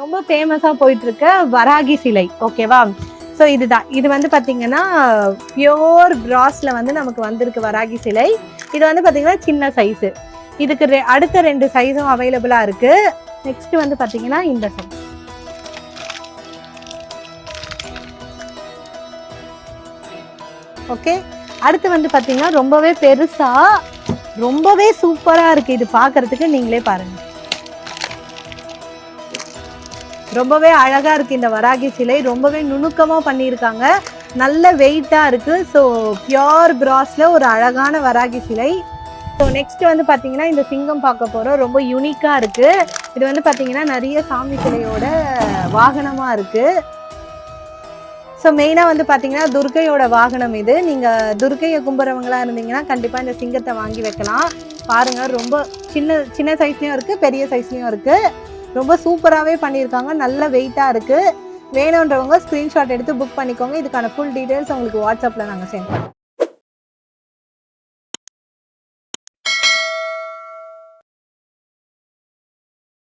ரொம்ப ஃபேமஸா போயிட்டு இருக்க வராகி சிலை. ஓகேவா? ஸோ இதுதான். இது வந்து பார்த்தீங்கன்னா பியோர் பிராஸ்ல வந்து நமக்கு வந்திருக்கு வராகி சிலை. இது வந்து பார்த்தீங்கன்னா சின்ன சைஸு. இதுக்கு அடுத்த 2 சைஸும் அவைலபிளா இருக்கு. நெக்ஸ்ட் வந்து பார்த்தீங்கன்னா இந்த சைஸ். ஓகே, அடுத்து வந்து பார்த்தீங்கன்னா ரொம்பவே பெருசா ரொம்பவே சூப்பரா இருக்கு. இது பார்க்கறதுக்கு நீங்களே பாருங்க. ரொம்பவே அழகா இருக்கு இந்த வராகி சிலை. ரொம்பவே நுணுக்கமா பண்ணியிருக்காங்க. நல்ல வெயிட்டா இருக்கு. ஸோ பியோர் பிராஸ்ல ஒரு அழகான வராகி சிலை. ஸோ நெக்ஸ்ட் வந்து பார்த்தீங்கன்னா இந்த சிங்கம் பார்க்க போகிறோம். ரொம்ப யூனிக்காக இருக்கு. இது வந்து பார்த்தீங்கன்னா நிறைய சாமி சிலையோட வாகனமா இருக்கு. ஸோ மெயினாக வந்து பார்த்தீங்கன்னா துர்கையோட வாகனம் இது. நீங்கள் துர்கையை கும்புறவங்களா இருந்தீங்கன்னா கண்டிப்பாக இந்த சிங்கத்தை வாங்கி வைக்கலாம். பாருங்கள், ரொம்ப சின்ன சைஸ்லேயும் இருக்குது, பெரிய சைஸ்லேயும் இருக்குது. ரொம்ப சூப்பராகவே பண்ணியிருக்காங்க. நல்ல வெயிட்டாக இருக்குது. வேணுன்றவங்க ஸ்க்ரீன்ஷாட் எடுத்து புக் பண்ணிக்கோங்க. இதுக்கான ஃபுல் டீட்டெயில்ஸ் உங்களுக்கு வாட்ஸ்அப்பில் நாங்கள் சென்ட் பண்ணுறோம்.